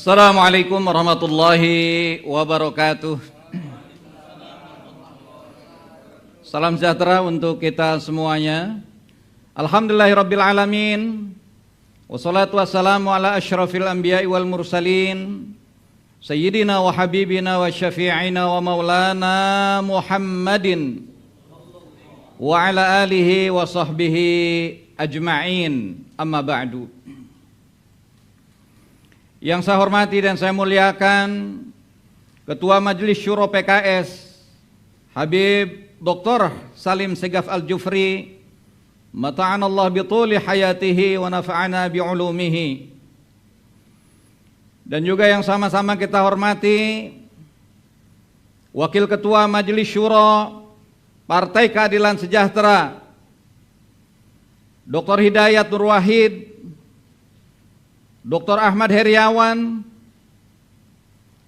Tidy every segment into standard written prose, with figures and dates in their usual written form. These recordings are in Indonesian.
Assalamualaikum warahmatullahi wabarakatuh. Salam sejahtera untuk kita semuanya. Alhamdulillahirabbil alamin. Wassalatu wassalamu ala asyrafil anbiya'i wal mursalin. Sayyidina wa habibina wa syafi'ina wa maulana Muhammadin wa ala alihi wa sahbihi ajma'in. Amma ba'du. Yang saya hormati dan saya muliakan Ketua Majelis Syuro PKS Habib Dr. Salim Segaf Al-Jufri, mata'anallah bituli hayatihi wa nafa'ana bi'ulumihi. Dan juga yang sama-sama kita hormati Wakil Ketua Majelis Syuro Partai Keadilan Sejahtera Dr. Hidayat Nur Wahid, Dr. Ahmad Heriawan,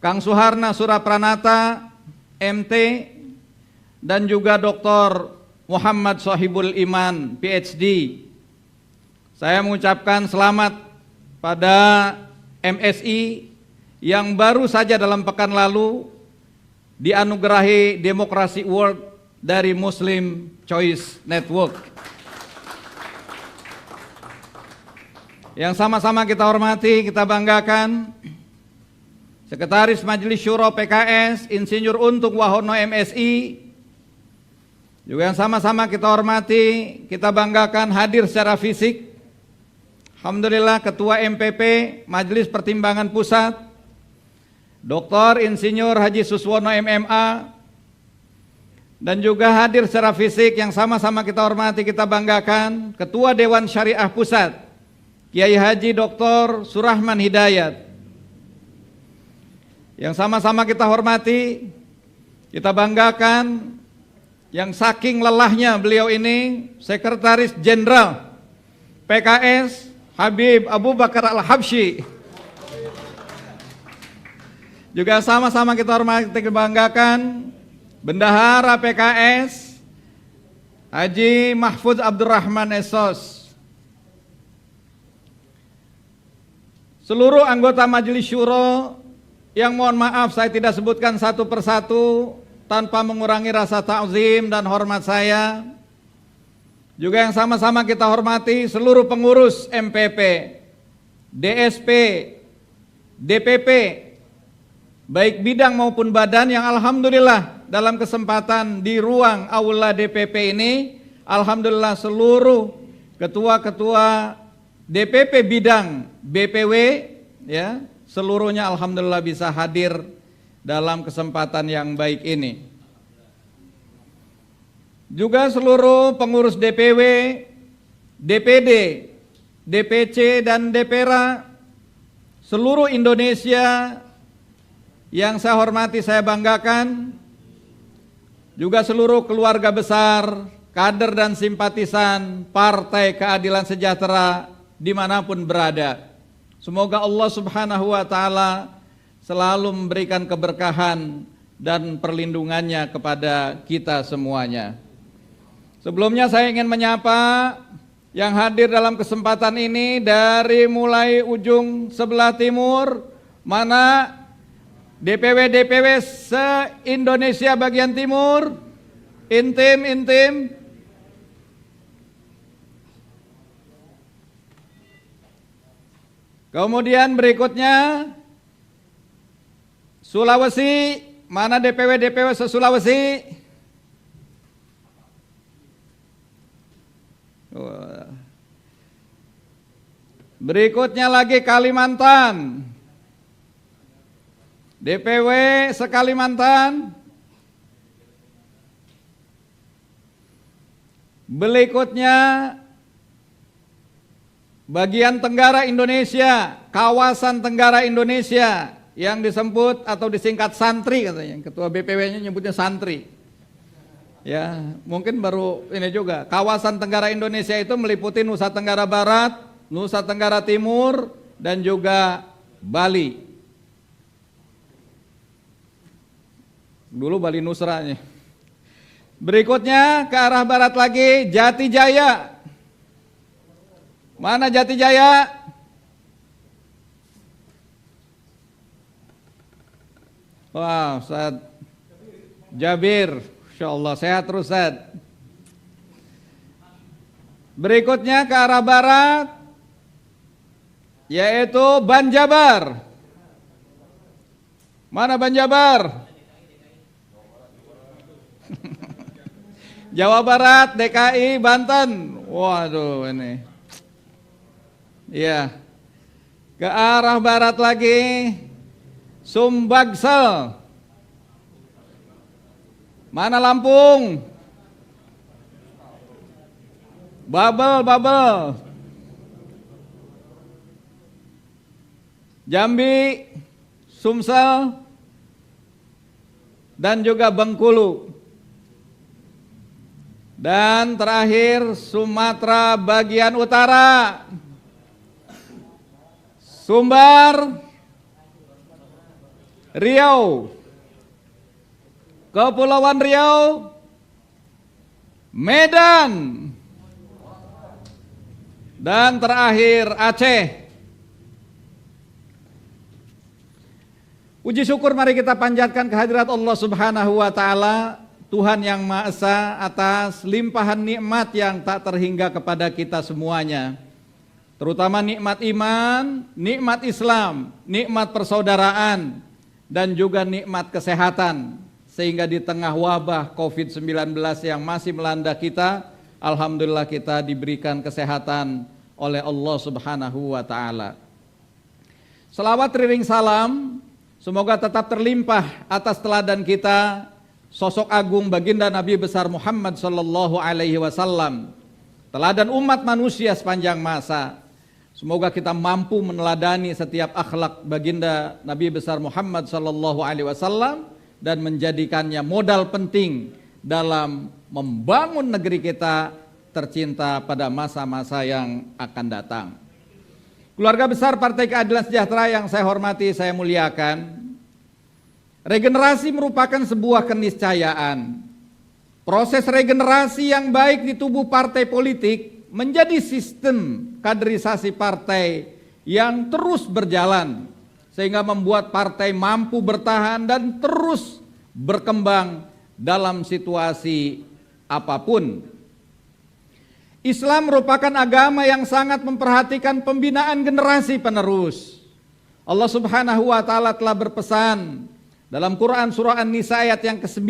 Kang Suharna Surapranata, MT, dan juga Dr. Muhammad Sohibul Iman, PhD. Saya mengucapkan selamat pada MSI yang baru saja dalam pekan lalu dianugerahi Demokrasi Award dari Muslim Choice Network. Yang sama-sama kita hormati, kita banggakan Sekretaris Majelis Syuro PKS Insinyur Untung Wahono MSI. Juga yang sama-sama kita hormati, kita banggakan hadir secara fisik alhamdulillah Ketua MPP Majelis Pertimbangan Pusat Dr. Insinyur Haji Suswono MMA. Dan juga hadir secara fisik yang sama-sama kita hormati, kita banggakan Ketua Dewan Syariah Pusat Kiai Haji Dr. Surahman Hidayat. Yang sama-sama kita hormati, kita banggakan yang saking lelahnya beliau ini Sekretaris Jenderal PKS Habib Abu Bakar Al-Habsyi. Juga sama-sama kita hormati, kita banggakan Bendahara PKS Haji Mahfuz Abdurrahman Esos. Seluruh anggota Majelis Syuro yang mohon maaf saya tidak sebutkan satu persatu tanpa mengurangi rasa ta'zim dan hormat saya. Juga yang sama-sama kita hormati seluruh pengurus MPP, DSP, DPP, baik bidang maupun badan yang alhamdulillah dalam kesempatan di ruang aula DPP ini, alhamdulillah seluruh ketua-ketua DPP bidang BPW ya, seluruhnya alhamdulillah bisa hadir dalam kesempatan yang baik ini. Juga seluruh pengurus DPW, DPD, DPC dan DPRA seluruh Indonesia yang saya hormati, saya banggakan. Juga seluruh keluarga besar, kader dan simpatisan Partai Keadilan Sejahtera dimanapun berada. Semoga Allah Subhanahu wa ta'ala selalu memberikan keberkahan dan perlindungannya kepada kita semuanya. Sebelumnya saya ingin menyapa yang hadir dalam kesempatan ini dari mulai ujung sebelah timur, mana DPW-DPW se-Indonesia bagian timur, intim. Kemudian berikutnya Sulawesi, mana DPW-DPW se-Sulawesi? Berikutnya lagi Kalimantan, DPW se-Kalimantan. Berikutnya bagian Tenggara Indonesia, kawasan Tenggara Indonesia yang disebut atau disingkat santri katanya. Ketua BPW-nya nyebutnya santri. Ya, mungkin baru ini juga. Kawasan Tenggara Indonesia itu meliputi Nusa Tenggara Barat, Nusa Tenggara Timur dan juga Bali. Dulu Bali Nusranya. Berikutnya ke arah barat lagi Jati Jaya. Mana Jati Jaya? Wah, Ustaz Jabir, Insya Allah sehat terus Ustaz. Berikutnya ke arah barat, yaitu Banjabar. Mana Banjabar? Jawa Barat, DKI, Banten. Waduh ini. Iya. Ke arah barat lagi, Sumbagsel. Mana Lampung? Babel. Jambi, Sumsel, dan juga Bengkulu. Dan terakhir Sumatera bagian utara, Sumbar, Riau, Kepulauan Riau, Medan, dan terakhir Aceh. Puji syukur mari kita panjatkan kehadirat Allah Subhanahu wa taala, Tuhan yang Maha Esa, atas limpahan nikmat yang tak terhingga kepada kita semuanya. Terutama nikmat iman, nikmat Islam, nikmat persaudaraan, dan juga nikmat kesehatan. Sehingga di tengah wabah COVID-19 yang masih melanda kita, alhamdulillah kita diberikan kesehatan oleh Allah Subhanahu wa taala. Selawat riring salam semoga tetap terlimpah atas teladan kita, sosok agung baginda Nabi besar Muhammad sallallahu alaihi wasallam, teladan umat manusia sepanjang masa. Semoga kita mampu meneladani setiap akhlak baginda Nabi besar Muhammad sallallahu alaihi wasallam dan menjadikannya modal penting dalam membangun negeri kita tercinta pada masa-masa yang akan datang. Keluarga besar Partai Keadilan Sejahtera yang saya hormati, saya muliakan, regenerasi merupakan sebuah keniscayaan. Proses regenerasi yang baik di tubuh partai politik menjadi sistem kaderisasi partai yang terus berjalan, sehingga membuat partai mampu bertahan dan terus berkembang dalam situasi apapun. Islam merupakan agama yang sangat memperhatikan pembinaan generasi penerus. Allah Subhanahu wa taala telah berpesan dalam Quran surah An-Nisa ayat yang ke-9,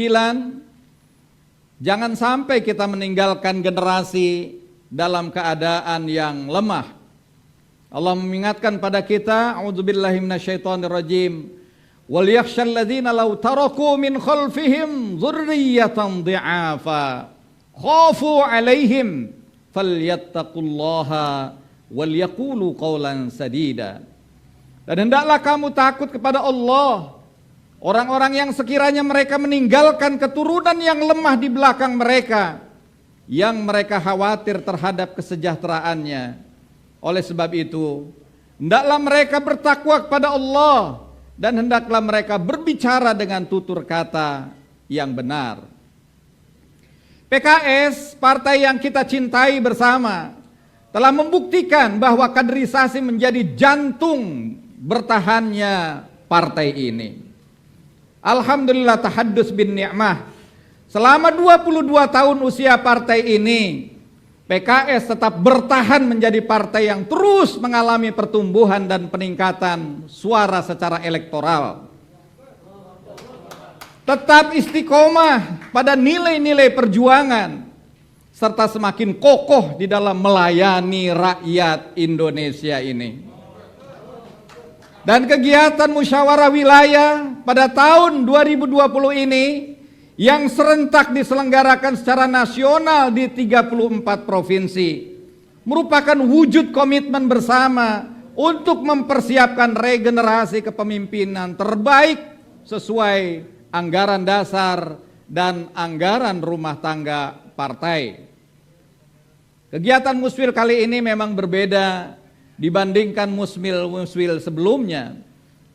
jangan sampai kita meninggalkan generasi dalam keadaan yang lemah. Allah mengingatkan pada kita, a'udzubillahi minasyaitonirrajim, wal yakhshal ladzina law taraku min khalfihim dzurriyyatan dhi'afa khafu 'alaihim falyattaqullaha wal yaqulu qawlan sadida. Dan hendaklah kamu takut kepada Allah, orang-orang yang sekiranya mereka meninggalkan keturunan yang lemah di belakang mereka, yang mereka khawatir terhadap kesejahteraannya. Oleh sebab itu, hendaklah mereka bertakwa kepada Allah dan hendaklah mereka berbicara dengan tutur kata yang benar. PKS, partai yang kita cintai bersama, telah membuktikan bahwa kaderisasi menjadi jantung bertahannya partai ini. Alhamdulillah tahaddus bin ni'mah. Selama 22 tahun usia partai ini, PKS tetap bertahan menjadi partai yang terus mengalami pertumbuhan dan peningkatan suara secara elektoral. Tetap istiqomah pada nilai-nilai perjuangan, serta semakin kokoh di dalam melayani rakyat Indonesia ini. Dan kegiatan musyawarah wilayah pada tahun 2020 ini yang serentak diselenggarakan secara nasional di 34 provinsi merupakan wujud komitmen bersama untuk mempersiapkan regenerasi kepemimpinan terbaik sesuai anggaran dasar dan anggaran rumah tangga partai. Kegiatan Muswil kali ini memang berbeda dibandingkan muswil sebelumnya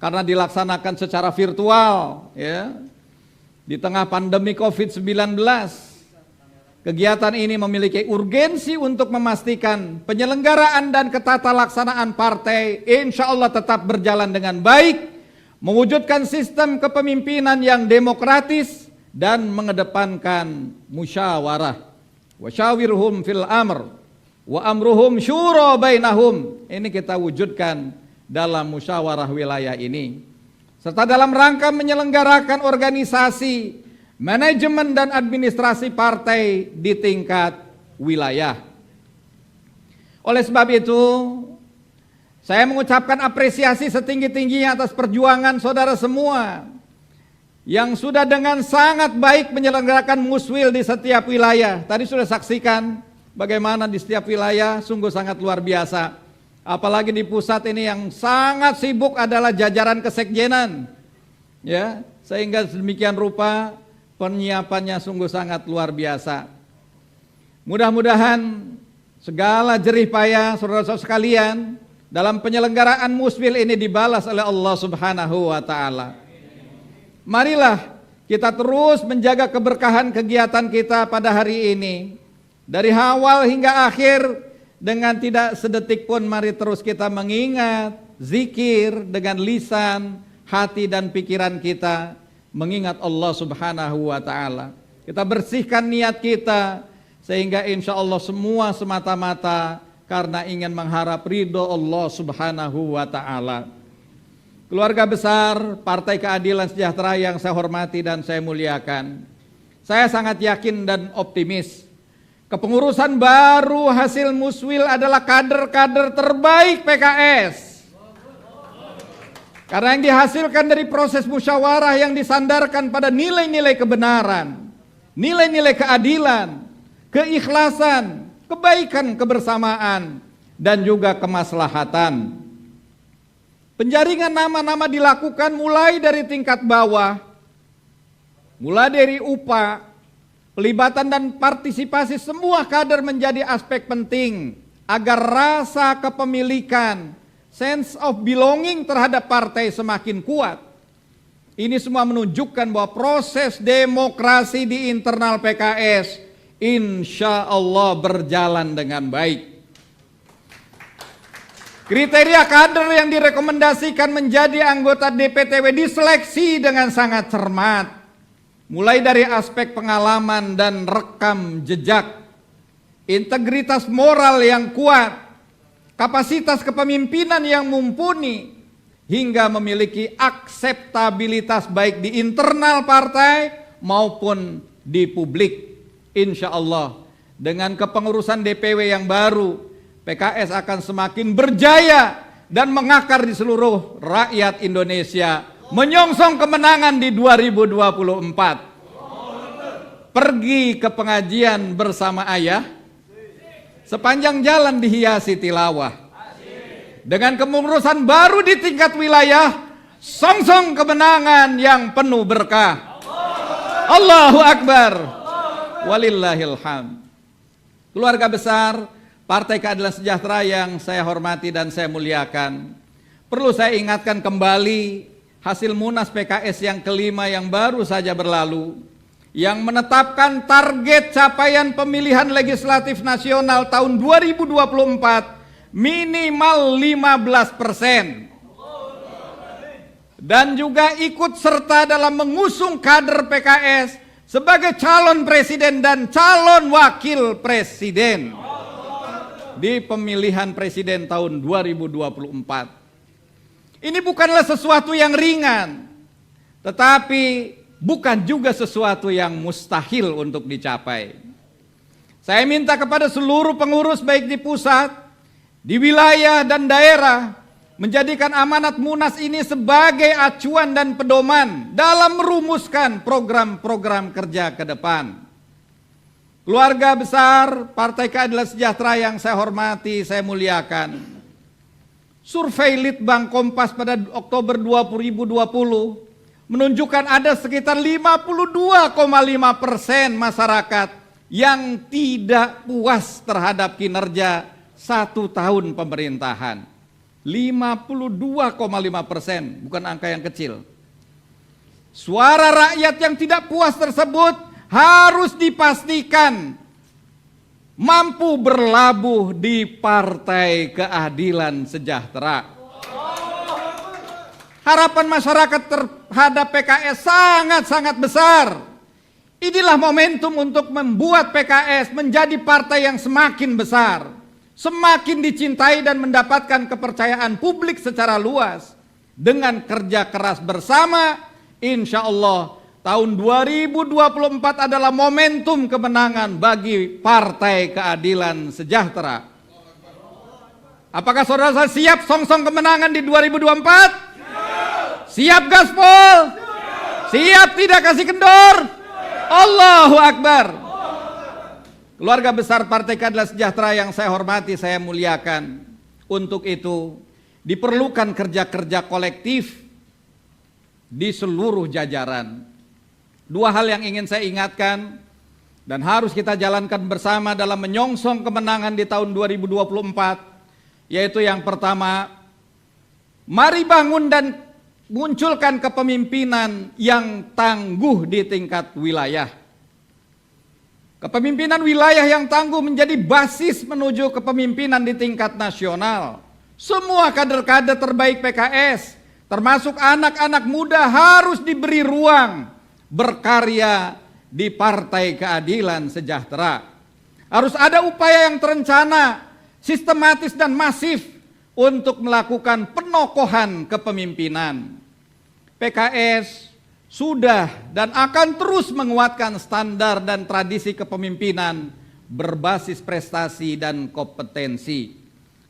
karena dilaksanakan secara virtual, ya. Di tengah pandemi COVID-19, kegiatan ini memiliki urgensi untuk memastikan penyelenggaraan dan ketata laksanaan partai insya Allah tetap berjalan dengan baik, mewujudkan sistem kepemimpinan yang demokratis dan mengedepankan musyawarah. Wasyawirhum fil amr wa amruhum syura bainahum. Ini kita wujudkan dalam musyawarah wilayah ini, serta dalam rangka menyelenggarakan organisasi, manajemen dan administrasi partai di tingkat wilayah. Oleh sebab itu, saya mengucapkan apresiasi setinggi-tingginya atas perjuangan saudara semua yang sudah dengan sangat baik menyelenggarakan muswil di setiap wilayah. Tadi sudah saksikan bagaimana di setiap wilayah, sungguh sangat luar biasa. Apalagi di pusat ini yang sangat sibuk adalah jajaran kesekjenan, ya, sehingga sedemikian rupa penyiapannya sungguh sangat luar biasa. Mudah-mudahan segala jerih payah saudara-saudara sekalian dalam penyelenggaraan muswil ini dibalas oleh Allah Subhanahu wa taala. Marilah kita terus menjaga keberkahan kegiatan kita pada hari ini. Dari awal hingga akhir, dengan tidak sedetik pun mari terus kita mengingat, zikir dengan lisan, hati dan pikiran kita, mengingat Allah Subhanahu wa taala. Kita bersihkan niat kita sehingga insya Allah semua semata-mata karena ingin mengharap ridho Allah Subhanahu wa taala. Keluarga besar Partai Keadilan Sejahtera yang saya hormati dan saya muliakan, saya sangat yakin dan optimis kepengurusan baru hasil muswil adalah kader-kader terbaik PKS. Karena yang dihasilkan dari proses musyawarah yang disandarkan pada nilai-nilai kebenaran, nilai-nilai keadilan, keikhlasan, kebaikan kebersamaan, dan juga kemaslahatan. Penjaringan nama-nama dilakukan mulai dari tingkat bawah, mulai dari UPA, pelibatan dan partisipasi semua kader menjadi aspek penting agar rasa kepemilikan, sense of belonging terhadap partai semakin kuat. Ini semua menunjukkan bahwa proses demokrasi di internal PKS insya Allah berjalan dengan baik. Kriteria kader yang direkomendasikan menjadi anggota DPTW diseleksi dengan sangat cermat, mulai dari aspek pengalaman dan rekam jejak, integritas moral yang kuat, kapasitas kepemimpinan yang mumpuni, hingga memiliki akseptabilitas baik di internal partai maupun di publik. Insya Allah dengan kepengurusan DPW yang baru, PKS akan semakin berjaya dan mengakar di seluruh rakyat Indonesia, menyongsong kemenangan di 2024. Pergi ke pengajian bersama ayah, sepanjang jalan dihiasi tilawah. Dengan kepengurusan baru di tingkat wilayah, songsong kemenangan yang penuh berkah. Allahu Akbar. Walillahil hamd. Keluarga besar Partai Keadilan Sejahtera yang saya hormati dan saya muliakan, perlu saya ingatkan kembali hasil Munas PKS yang kelima yang baru saja berlalu, yang menetapkan target capaian pemilihan legislatif nasional tahun 2024 minimal 15%. Dan juga ikut serta dalam mengusung kader PKS sebagai calon presiden dan calon wakil presiden di pemilihan presiden tahun 2024. Ini bukanlah sesuatu yang ringan, tetapi bukan juga sesuatu yang mustahil untuk dicapai. Saya minta kepada seluruh pengurus baik di pusat, di wilayah dan daerah, menjadikan amanat Munas ini sebagai acuan dan pedoman dalam merumuskan program-program kerja ke depan. Keluarga besar Partai Keadilan Sejahtera yang saya hormati, saya muliakan, survei Litbang Kompas pada Oktober 2020 menunjukkan ada sekitar 52,5% masyarakat yang tidak puas terhadap kinerja 1 tahun pemerintahan. 52,5%, bukan angka yang kecil. Suara rakyat yang tidak puas tersebut harus dipastikan mampu berlabuh di Partai Keadilan Sejahtera. Harapan masyarakat terhadap PKS sangat-sangat besar. Inilah momentum untuk membuat PKS menjadi partai yang semakin besar, semakin dicintai dan mendapatkan kepercayaan publik secara luas. Dengan kerja keras bersama, insya Allah tahun 2024 adalah momentum kemenangan bagi Partai Keadilan Sejahtera. Apakah saudara siap song-song kemenangan di 2024? Siap gaspol? Siap tidak kasih kendor? Allahu Akbar. Keluarga besar Partai Keadilan Sejahtera yang saya hormati, saya muliakan. Untuk itu diperlukan kerja-kerja kolektif di seluruh jajaran. Dua hal yang ingin saya ingatkan dan harus kita jalankan bersama dalam menyongsong kemenangan di tahun 2024, yaitu yang pertama, mari bangun dan munculkan kepemimpinan yang tangguh di tingkat wilayah. Kepemimpinan wilayah yang tangguh menjadi basis menuju kepemimpinan di tingkat nasional. Semua kader-kader terbaik PKS, termasuk anak-anak muda, harus diberi ruang berkarya di Partai Keadilan Sejahtera. Harus ada upaya yang terencana, sistematis dan masif untuk melakukan penokohan kepemimpinan. PKS sudah dan akan terus menguatkan standar dan tradisi kepemimpinan berbasis prestasi dan kompetensi.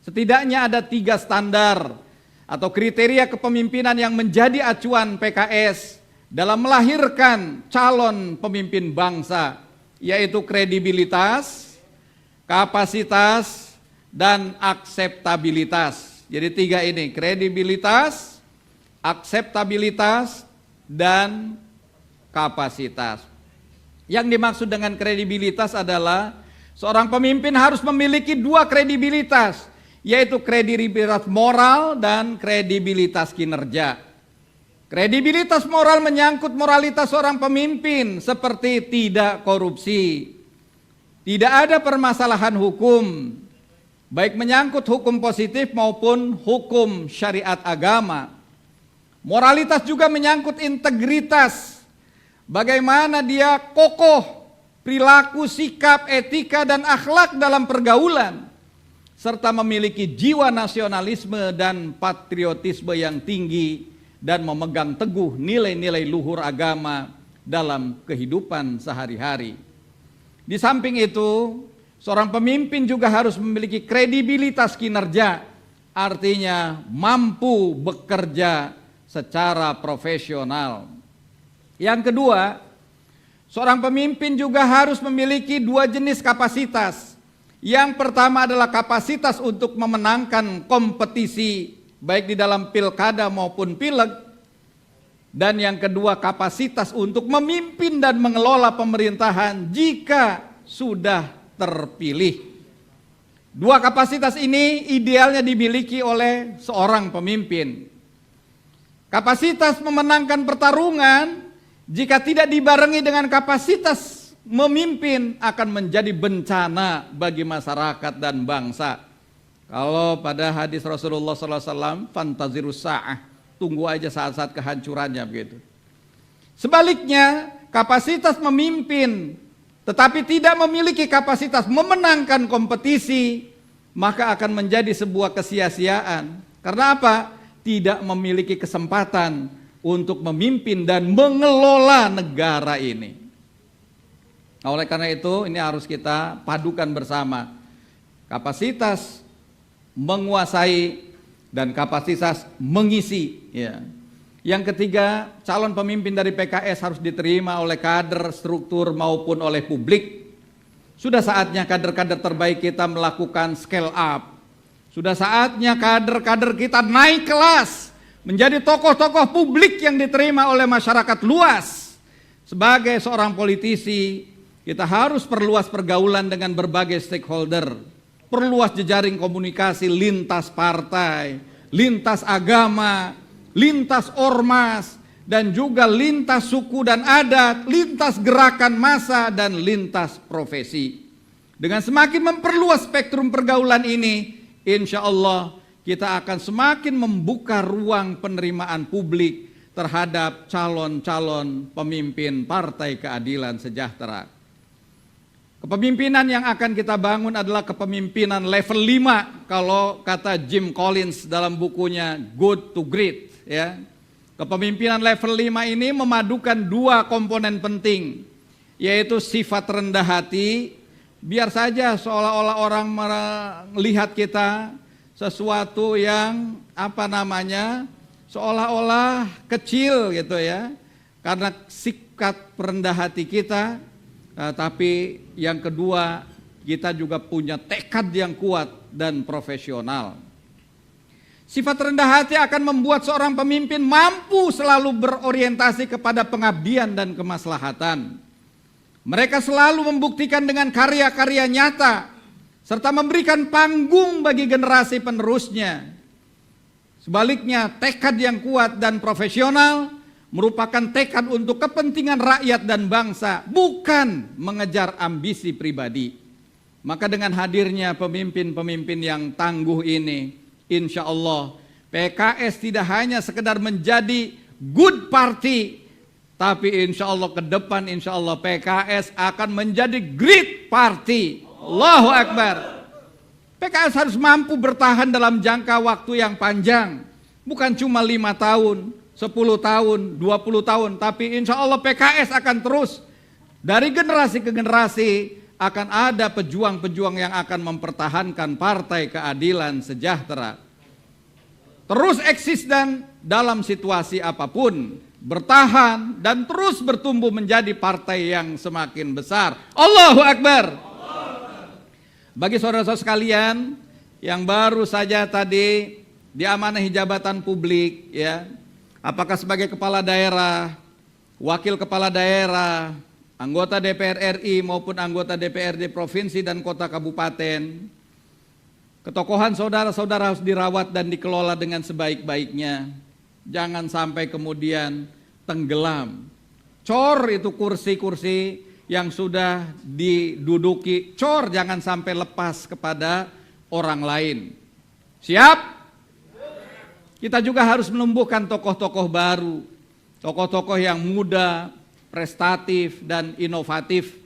Setidaknya ada 3 standar atau kriteria kepemimpinan yang menjadi acuan PKS dalam melahirkan calon pemimpin bangsa, yaitu kredibilitas, kapasitas, dan akseptabilitas. Jadi 3 ini, kredibilitas, akseptabilitas, dan kapasitas. Yang dimaksud dengan kredibilitas adalah seorang pemimpin harus memiliki 2 kredibilitas, yaitu kredibilitas moral dan kredibilitas kinerja. Kredibilitas moral menyangkut moralitas seorang pemimpin seperti tidak korupsi, tidak ada permasalahan hukum, baik menyangkut hukum positif maupun hukum syariat agama. Moralitas juga menyangkut integritas, bagaimana dia kokoh, perilaku, sikap, etika, dan akhlak dalam pergaulan, serta memiliki jiwa nasionalisme dan patriotisme yang tinggi dan memegang teguh nilai-nilai luhur agama dalam kehidupan sehari-hari. Di samping itu, seorang pemimpin juga harus memiliki kredibilitas kinerja, artinya mampu bekerja secara profesional. Yang kedua, seorang pemimpin juga harus memiliki 2 jenis kapasitas. Yang pertama adalah kapasitas untuk memenangkan kompetisi baik di dalam pilkada maupun pileg. Dan yang kedua, kapasitas untuk memimpin dan mengelola pemerintahan jika sudah terpilih. 2 kapasitas ini idealnya dimiliki oleh seorang pemimpin. Kapasitas memenangkan pertarungan jika tidak dibarengi dengan kapasitas memimpin akan menjadi bencana bagi masyarakat dan bangsa. Kalau pada hadis Rasulullah SAW, fantazirus sa'ah, tunggu aja saat-saat kehancurannya begitu. Sebaliknya, kapasitas memimpin tetapi tidak memiliki kapasitas memenangkan kompetisi, maka akan menjadi sebuah kesia-siaan. Karena apa? Tidak memiliki kesempatan untuk memimpin dan mengelola negara ini. Nah, oleh karena itu ini harus kita padukan bersama, kapasitas menguasai dan kapasitas mengisi. Ya. Yang ketiga, calon pemimpin dari PKS harus diterima oleh kader, struktur maupun oleh publik. Sudah saatnya kader-kader terbaik kita melakukan scale up. Sudah saatnya kader-kader kita naik kelas menjadi tokoh-tokoh publik yang diterima oleh masyarakat luas. Sebagai seorang politisi, kita harus perluas pergaulan dengan berbagai stakeholder, perluas jejaring komunikasi lintas partai, lintas agama, lintas ormas, dan juga lintas suku dan adat, lintas gerakan massa, dan lintas profesi. Dengan semakin memperluas spektrum pergaulan ini, insya Allah kita akan semakin membuka ruang penerimaan publik terhadap calon-calon pemimpin Partai Keadilan Sejahtera. Kepemimpinan yang akan kita bangun adalah kepemimpinan level 5 kalau kata Jim Collins dalam bukunya Good to Great, ya. Kepemimpinan level 5 ini memadukan dua komponen penting, yaitu sifat rendah hati, biar saja seolah-olah orang melihat kita sesuatu yang seolah-olah kecil gitu ya, karena sikap rendah hati kita. Tapi yang kedua, kita juga punya tekad yang kuat dan profesional. Sifat rendah hati akan membuat seorang pemimpin mampu selalu berorientasi kepada pengabdian dan kemaslahatan. Mereka selalu membuktikan dengan karya-karya nyata, serta memberikan panggung bagi generasi penerusnya. Sebaliknya, tekad yang kuat dan profesional merupakan tekad untuk kepentingan rakyat dan bangsa, bukan mengejar ambisi pribadi. Maka dengan hadirnya pemimpin-pemimpin yang tangguh ini, insya Allah PKS tidak hanya sekedar menjadi good party, tapi insya Allah ke depan insya Allah PKS akan menjadi great party. Allahu Akbar. PKS harus mampu bertahan dalam jangka waktu yang panjang, bukan cuma 5 tahun, 10 tahun, 20 tahun, tapi insya Allah PKS akan terus dari generasi ke generasi akan ada pejuang-pejuang yang akan mempertahankan Partai Keadilan Sejahtera. Terus eksis dan dalam situasi apapun, bertahan dan terus bertumbuh menjadi partai yang semakin besar. Allahu Akbar. Bagi saudara-saudara sekalian yang baru saja tadi diamanahi jabatan publik, ya, apakah sebagai kepala daerah, wakil kepala daerah, anggota DPR RI maupun anggota DPRD provinsi dan kota kabupaten, ketokohan saudara-saudara harus dirawat dan dikelola dengan sebaik-baiknya. Jangan sampai kemudian tenggelam. Cor itu kursi-kursi yang sudah diduduki, cor jangan sampai lepas kepada orang lain. Siap? Kita juga harus menumbuhkan tokoh-tokoh baru, tokoh-tokoh yang muda, prestatif dan inovatif,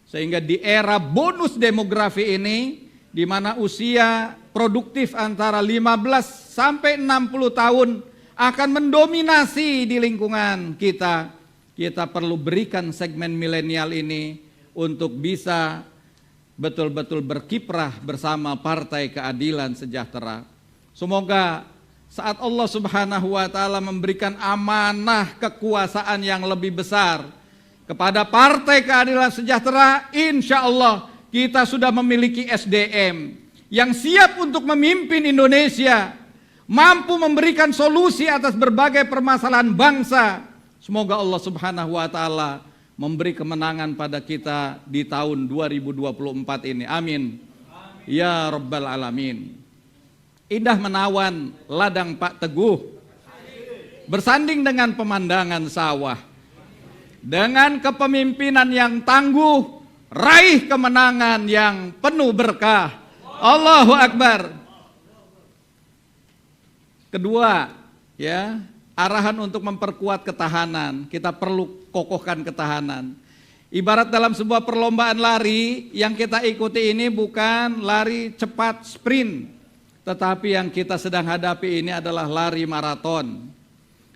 sehingga di era bonus demografi ini, di mana usia produktif antara 15 sampai 60 tahun akan mendominasi di lingkungan kita. Kita perlu berikan segmen milenial ini untuk bisa betul-betul berkiprah bersama Partai Keadilan Sejahtera. Semoga saat Allah Subhanahu wa Ta'ala memberikan amanah kekuasaan yang lebih besar kepada Partai Keadilan Sejahtera, insya Allah kita sudah memiliki SDM yang siap untuk memimpin Indonesia, mampu memberikan solusi atas berbagai permasalahan bangsa. Semoga Allah Subhanahu wa Ta'ala memberi kemenangan pada kita di tahun 2024 ini. Amin. Ya Rabbal Alamin. Indah menawan ladang Pak Teguh, bersanding dengan pemandangan sawah. Dengan kepemimpinan yang tangguh, raih kemenangan yang penuh berkah. Allahu Akbar. Kedua, ya, arahan untuk memperkuat ketahanan. Kita perlu kokohkan ketahanan. Ibarat dalam sebuah perlombaan lari, yang kita ikuti ini bukan lari cepat sprint, tetapi yang kita sedang hadapi ini adalah lari maraton.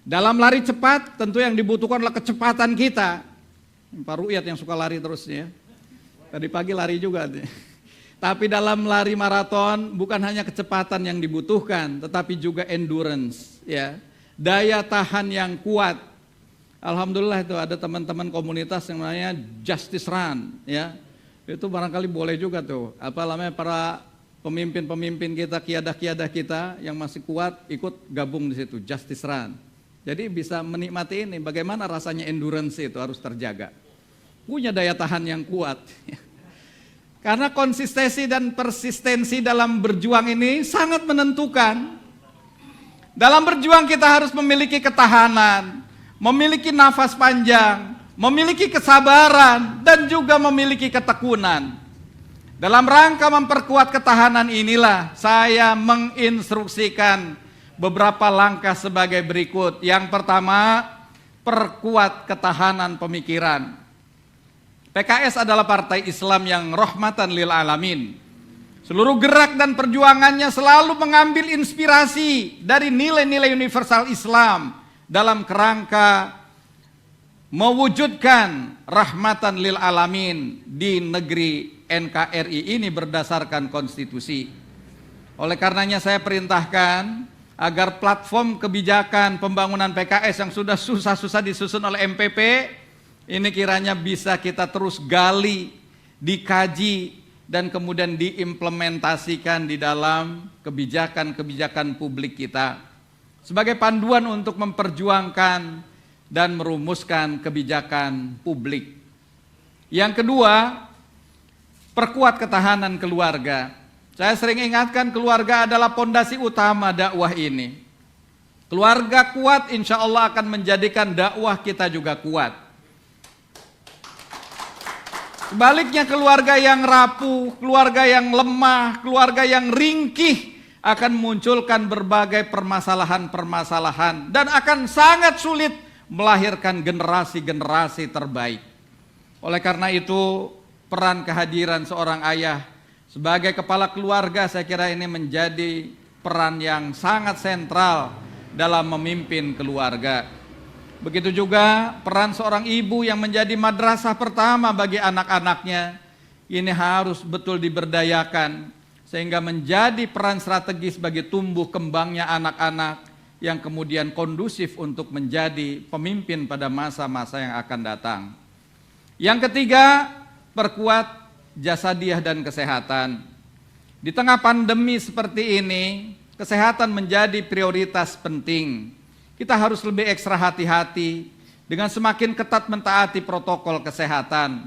Dalam lari cepat tentu yang dibutuhkan adalah kecepatan kita. Pak Ru'yat yang suka lari terusnya, tadi pagi lari juga. Tapi dalam lari maraton bukan hanya kecepatan yang dibutuhkan, tetapi juga endurance, ya, daya tahan yang kuat. Alhamdulillah itu ada teman-teman komunitas yang namanya Justice Run, ya. Itu barangkali boleh juga tuh, apa namanya, para pemimpin-pemimpin kita, kiadah-kiadah kita yang masih kuat ikut gabung di situ, Justice Run. Jadi bisa menikmati ini, bagaimana rasanya endurance itu harus terjaga. Punya daya tahan yang kuat. Karena konsistensi dan persistensi dalam berjuang ini sangat menentukan. Dalam berjuang kita harus memiliki ketahanan, memiliki nafas panjang, memiliki kesabaran, dan juga memiliki ketekunan. Dalam rangka memperkuat ketahanan inilah saya menginstruksikan beberapa langkah sebagai berikut. Yang pertama, perkuat ketahanan pemikiran. PKS adalah partai Islam yang rahmatan lil alamin. Seluruh gerak dan perjuangannya selalu mengambil inspirasi dari nilai-nilai universal Islam dalam kerangka mewujudkan rahmatan lil alamin di negeri NKRI ini berdasarkan konstitusi. Oleh karenanya saya perintahkan agar platform kebijakan pembangunan PKS yang sudah susah-susah disusun oleh MPP ini kiranya bisa kita terus gali, dikaji, dan kemudian diimplementasikan di dalam kebijakan-kebijakan publik kita sebagai panduan untuk memperjuangkan dan merumuskan kebijakan publik. Yang kedua, perkuat ketahanan keluarga. Saya sering ingatkan keluarga adalah pondasi utama dakwah ini. Keluarga kuat insya Allah akan menjadikan dakwah kita juga kuat. Sebaliknya keluarga yang rapuh, keluarga yang lemah, keluarga yang ringkih akan munculkan berbagai permasalahan-permasalahan dan akan sangat sulit melahirkan generasi-generasi terbaik. Oleh karena itu, peran kehadiran seorang ayah sebagai kepala keluarga saya kira ini menjadi peran yang sangat sentral dalam memimpin keluarga. Begitu juga peran seorang ibu yang menjadi madrasah pertama bagi anak-anaknya ini harus betul diberdayakan sehingga menjadi peran strategis bagi tumbuh kembangnya anak-anak yang kemudian kondusif untuk menjadi pemimpin pada masa-masa yang akan datang. Yang ketiga, perkuat jasadiah dan kesehatan. Di tengah pandemi seperti ini, kesehatan menjadi prioritas penting. Kita harus lebih ekstra hati-hati dengan semakin ketat mentaati protokol kesehatan.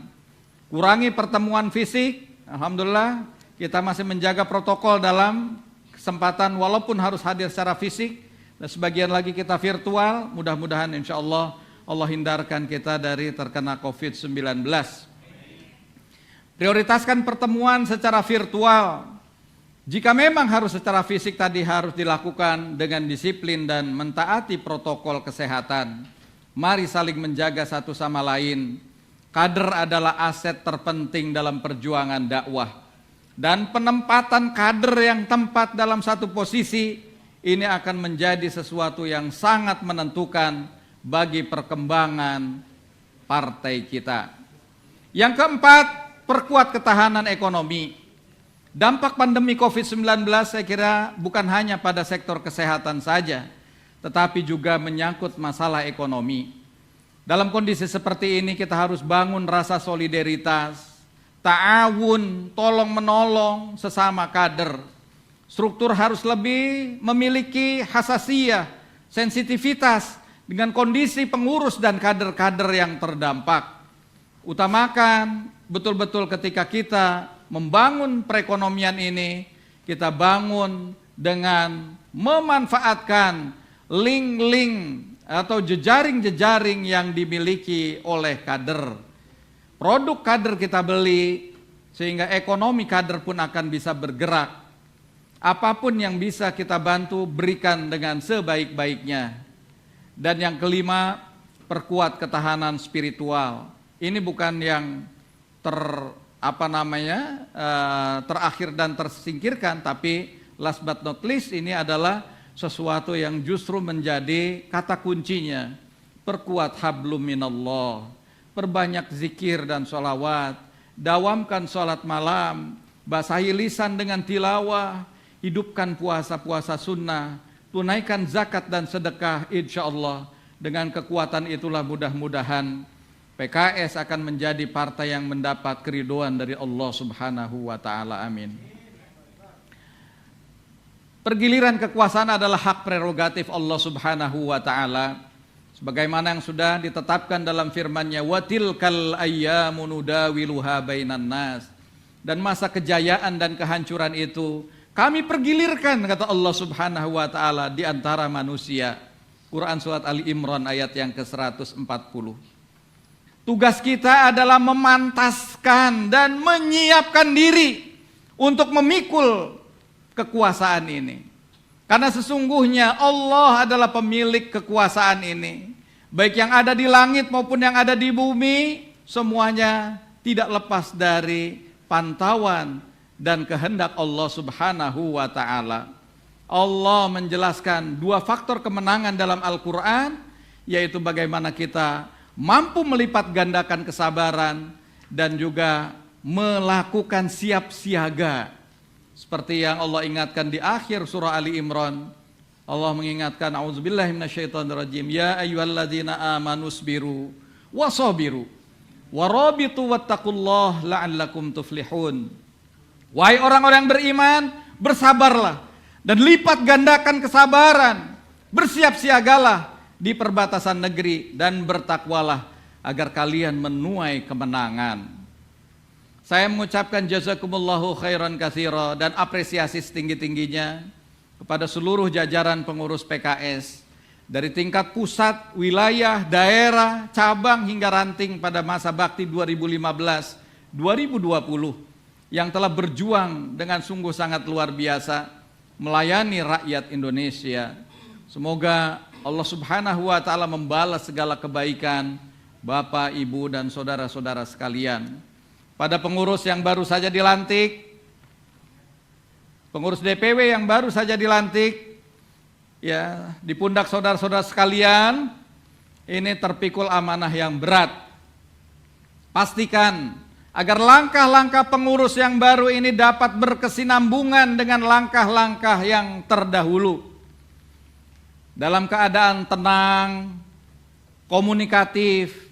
Kurangi pertemuan fisik, alhamdulillah kita masih menjaga protokol dalam kesempatan walaupun harus hadir secara fisik. Dan sebagian lagi kita virtual, mudah-mudahan insya Allah Allah hindarkan kita dari terkena COVID-19. Prioritaskan pertemuan secara virtual. Jika memang harus secara fisik tadi harus dilakukan dengan disiplin dan mentaati protokol kesehatan. Mari saling menjaga satu sama lain. Kader adalah aset terpenting dalam perjuangan dakwah. Dan penempatan kader yang tepat dalam satu posisi ini akan menjadi sesuatu yang sangat menentukan bagi perkembangan partai kita. Yang keempat, perkuat ketahanan ekonomi. Dampak pandemi COVID-19 saya kira bukan hanya pada sektor kesehatan saja, tetapi juga menyangkut masalah ekonomi. Dalam kondisi seperti ini kita harus bangun rasa solidaritas, ta'awun, tolong menolong sesama kader. Struktur harus lebih memiliki hasasiyah, sensitivitas dengan kondisi pengurus dan kader-kader yang terdampak. Utamakan betul-betul ketika kita membangun perekonomian ini, kita bangun dengan memanfaatkan link-link atau jejaring-jejaring yang dimiliki oleh kader. Produk kader kita beli, sehingga ekonomi kader pun akan bisa bergerak. Apapun yang bisa kita bantu, berikan dengan sebaik-baiknya. Dan yang kelima, perkuat ketahanan spiritual. Ini bukan yang terakhir dan tersingkirkan, tapi last but not least ini adalah sesuatu yang justru menjadi kata kuncinya. Perkuat hablum minallah, perbanyak zikir dan sholawat, dawamkan sholat malam, basahi lisan dengan tilawah, hidupkan puasa-puasa sunnah, tunaikan zakat dan sedekah, insya Allah. Dengan kekuatan itulah mudah-mudahan PKS akan menjadi partai yang mendapat keridhaan dari Allah Subhanahu wa Ta'ala. Amin. Pergiliran kekuasaan adalah hak prerogatif Allah Subhanahu wa Ta'ala, sebagaimana yang sudah ditetapkan dalam firman-Nya, wa tilkal ayyamu nudawiluha bainan nas. Dan masa kejayaan dan kehancuran itu kami pergilirkan, kata Allah Subhanahu wa Ta'ala, di antara manusia. Quran surat Ali Imran ayat yang ke-140. Tugas kita adalah memantaskan dan menyiapkan diri untuk memikul kekuasaan ini. Karena sesungguhnya Allah adalah pemilik kekuasaan ini. Baik yang ada di langit maupun yang ada di bumi, semuanya tidak lepas dari pantauan dan kehendak Allah Subhanahu wa ta'ala. Allah menjelaskan dua faktor kemenangan dalam Al-Quran, yaitu bagaimana kita mampu melipat gandakan kesabaran dan juga melakukan siap siaga. Seperti yang Allah ingatkan di akhir surah Ali Imran, Allah mengingatkan, a'udzubillahi minasyaitonirrajim, ya ayyuhalladzina amanu sabiru wasabiru warabitu wattaqullah la'allakum tuflihun. Wahai orang-orang yang beriman, bersabarlah dan lipat gandakan kesabaran, bersiap siagalah di perbatasan negeri dan bertakwalah agar kalian menuai kemenangan. Saya mengucapkan jazakumullahu khairan katsira dan apresiasi setinggi-tingginya kepada seluruh jajaran pengurus PKS dari tingkat pusat, wilayah, daerah, cabang hingga ranting pada masa bakti 2015-2020 yang telah berjuang dengan sungguh sangat luar biasa melayani rakyat Indonesia. Semoga Allah Subhanahu wa ta'ala membalas segala kebaikan Bapak, Ibu, dan saudara-saudara sekalian. Pada pengurus yang baru saja dilantik, pengurus DPW yang baru saja dilantik, ya, di pundak saudara-saudara sekalian, ini terpikul amanah yang berat. Pastikan agar langkah-langkah pengurus yang baru ini dapat berkesinambungan dengan langkah-langkah yang terdahulu. Dalam keadaan tenang, komunikatif,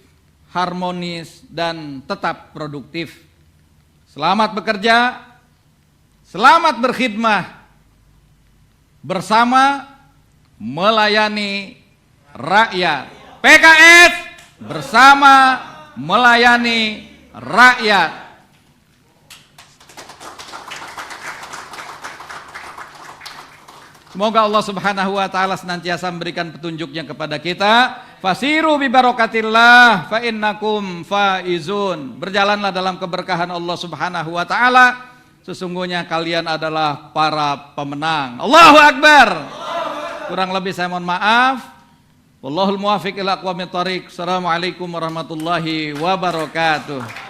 harmonis, dan tetap produktif. Selamat bekerja, selamat berkhidmah, bersama melayani rakyat. PKS bersama melayani rakyat. Semoga Allah Subhanahu wa ta'ala senantiasa memberikan petunjuknya kepada kita. Fasiru bi barakatillah fa innakum faizun. Berjalanlah dalam keberkahan Allah Subhanahu wa ta'ala. Sesungguhnya kalian adalah para pemenang. Allahu Akbar. Kurang lebih saya mohon maaf. Wallahul muwaffiq ila aqwamit thoriq. Assalamualaikum warahmatullahi wabarakatuh.